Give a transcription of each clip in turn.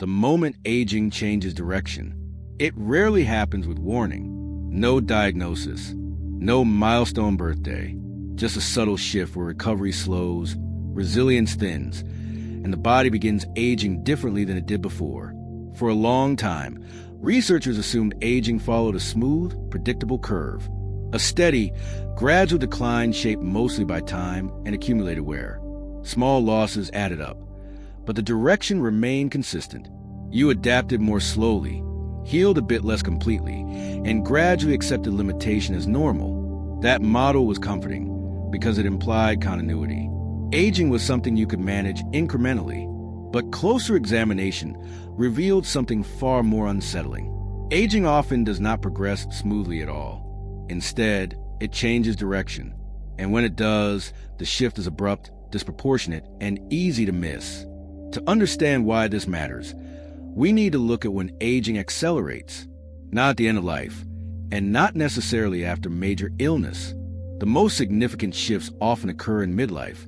the moment aging changes direction. It rarely happens with warning. No diagnosis, no milestone birthday, just a subtle shift where recovery slows, resilience thins, and the body begins aging differently than it did before. For a long time, researchers assumed aging followed a smooth, predictable curve, a steady, gradual decline shaped mostly by time and accumulated wear. Small losses added up, but the direction remained consistent. You adapted more slowly, healed a bit less completely, and gradually accepted limitation as normal. That model was comforting because it implied continuity. Aging was something you could manage incrementally, but closer examination revealed something far more unsettling. Aging often does not progress smoothly at all. Instead, it changes direction. And when it does, the shift is abrupt, disproportionate, and easy to miss. To understand why this matters, we need to look at when aging accelerates, not at the end of life, and not necessarily after major illness. The most significant shifts often occur in midlife,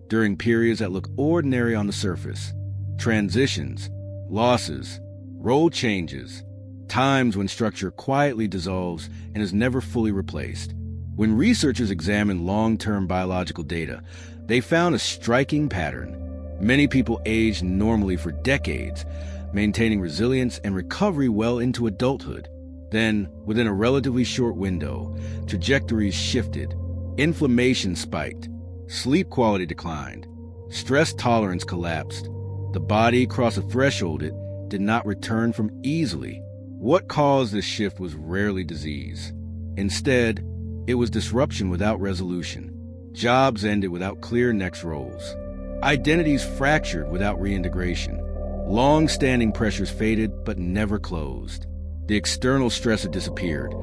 during periods that look ordinary on the surface. Transitions, losses, role changes, times when structure quietly dissolves and is never fully replaced. When researchers examined long-term biological data, they found a striking pattern. Many people aged normally for decades, maintaining resilience and recovery well into adulthood. Then, within a relatively short window, trajectories shifted, inflammation spiked, sleep quality declined, stress tolerance collapsed. The body crossed a threshold it did not return from easily. What caused this shift was rarely disease. Instead, it was disruption without resolution. Jobs ended without clear next roles. Identities fractured without reintegration. Long-standing pressures faded but never closed. The external stressor disappeared,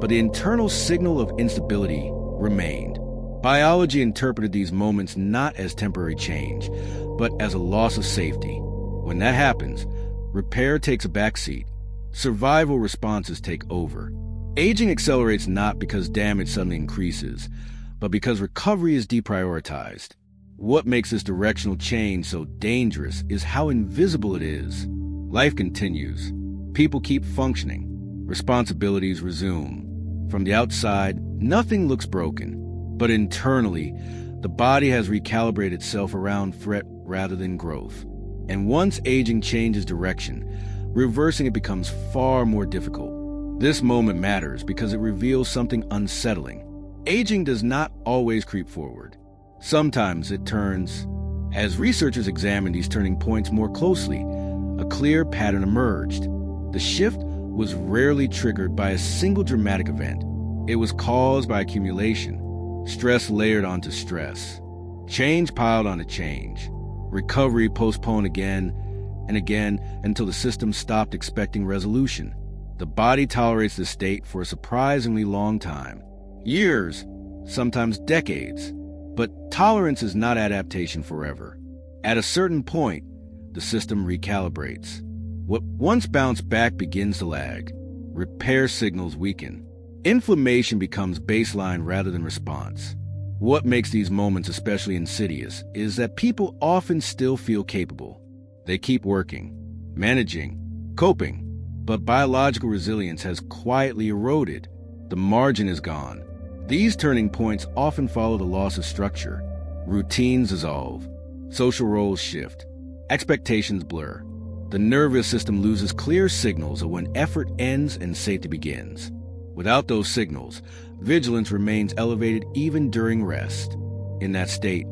but the internal signal of instability remained. Biology interpreted these moments not as temporary change, but as a loss of safety. When that happens, repair takes a backseat. Survival responses take over. Aging accelerates not because damage suddenly increases, but because recovery is deprioritized. What makes this directional change so dangerous is how invisible it is. Life continues. People keep functioning. Responsibilities resume. From the outside, nothing looks broken. But internally, the body has recalibrated itself around threat rather than growth. And once aging changes direction, reversing it becomes far more difficult. This moment matters because it reveals something unsettling. Aging does not always creep forward. Sometimes it turns. As researchers examined these turning points more closely, a clear pattern emerged. The shift was rarely triggered by a single dramatic event. It was caused by accumulation, stress layered onto stress, change piled onto change, recovery postponed again and again until the system stopped expecting resolution. The body tolerates this state for a surprisingly long time. Years, sometimes decades. But tolerance is not adaptation forever. At a certain point, the system recalibrates. What once bounced back begins to lag. Repair signals weaken. Inflammation becomes baseline rather than response. What makes these moments especially insidious is that people often still feel capable. They keep working, managing, coping, but biological resilience has quietly eroded. The margin is gone. These turning points often follow the loss of structure. Routines dissolve. Social roles shift. Expectations blur. The nervous system loses clear signals of when effort ends and safety begins. Without those signals, vigilance remains elevated even during rest. In that state,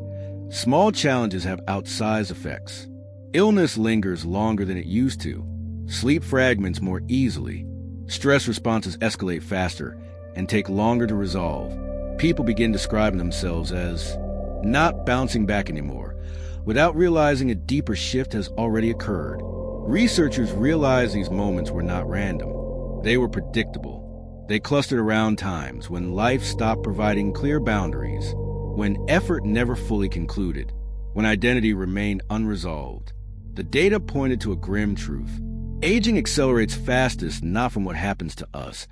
small challenges have outsized effects. Illness lingers longer than it used to. Sleep fragments more easily. Stress responses escalate faster and take longer to resolve. People begin describing themselves as not bouncing back anymore, without realizing a deeper shift has already occurred. Researchers realized these moments were not random. They were predictable. They clustered around times when life stopped providing clear boundaries, when effort never fully concluded, when identity remained unresolved. The data pointed to a grim truth. Aging accelerates fastest not from what happens to us,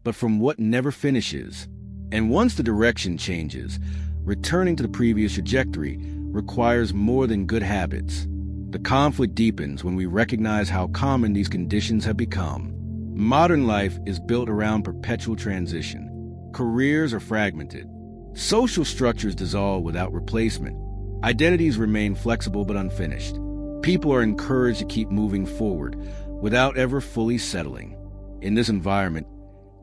but from what never finishes. And once the direction changes, returning to the previous trajectory requires more than good habits. The conflict deepens when we recognize how common these conditions have become. Modern life is built around perpetual transition. Careers are fragmented. Social structures dissolve without replacement. Identities remain flexible but unfinished. People are encouraged to keep moving forward without ever fully settling. In this environment,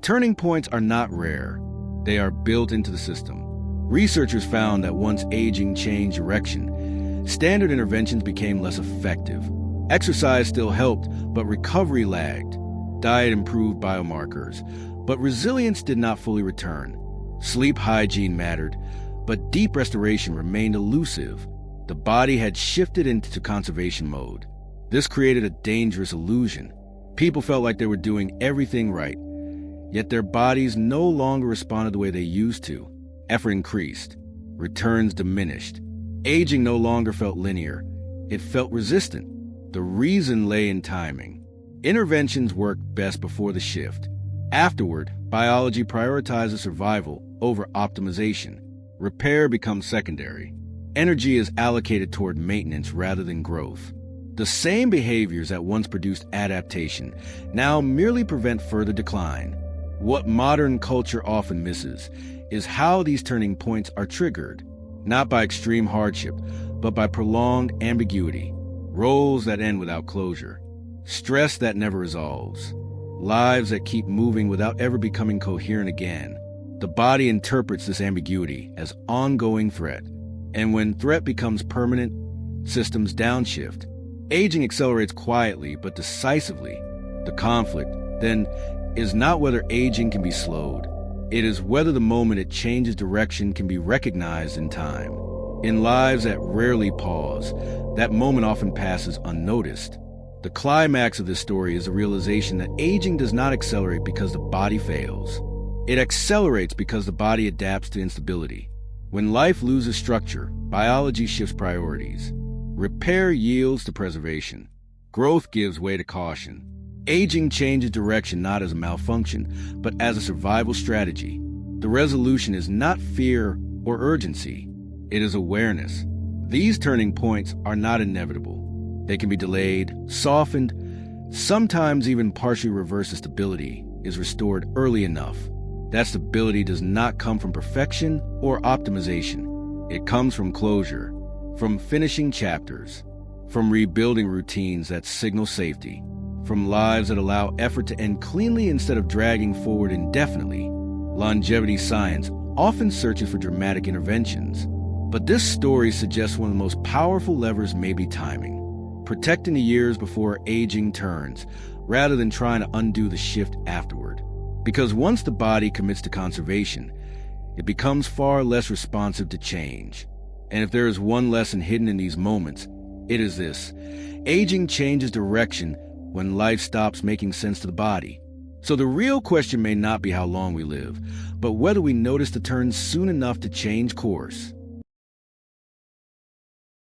turning points are not rare. They are built into the system. Researchers found that once aging changed direction, standard interventions became less effective. Exercise still helped, but recovery lagged. Diet improved biomarkers, but resilience did not fully return. Sleep hygiene mattered, but deep restoration remained elusive. The body had shifted into conservation mode. This created a dangerous illusion. People felt like they were doing everything right, yet their bodies no longer responded the way they used to. Effort increased. Returns diminished. Aging no longer felt linear. It felt resistant. The reason lay in timing. Interventions worked best before the shift. Afterward, biology prioritizes survival over optimization. Repair becomes secondary. Energy is allocated toward maintenance rather than growth. The same behaviors that once produced adaptation now merely prevent further decline. What modern culture often misses is how these turning points are triggered, not by extreme hardship, but by prolonged ambiguity, roles that end without closure, stress that never resolves, lives that keep moving without ever becoming coherent again. The body interprets this ambiguity as ongoing threat, and when threat becomes permanent, systems downshift. Aging accelerates quietly but decisively. The conflict, then, is not whether aging can be slowed. It is whether the moment it changes direction can be recognized in time. In lives that rarely pause, that moment often passes unnoticed. The climax of this story is the realization that aging does not accelerate because the body fails. It accelerates because the body adapts to instability. When life loses structure, biology shifts priorities. Repair yields to preservation. Growth gives way to caution. Aging changes direction not as a malfunction, but as a survival strategy. The resolution is not fear or urgency. It is awareness. These turning points are not inevitable. They can be delayed, softened, sometimes even partially reversed if stability is restored early enough. That stability does not come from perfection or optimization. It comes from closure, from finishing chapters, from rebuilding routines that signal safety, from lives that allow effort to end cleanly instead of dragging forward indefinitely. Longevity science often searches for dramatic interventions, but this story suggests one of the most powerful levers may be timing, protecting the years before aging turns, rather than trying to undo the shift afterward. Because once the body commits to conservation, it becomes far less responsive to change. And if there is one lesson hidden in these moments, it is this: aging changes direction when life stops making sense to the body. So the real question may not be how long we live, but whether we notice the turns soon enough to change course.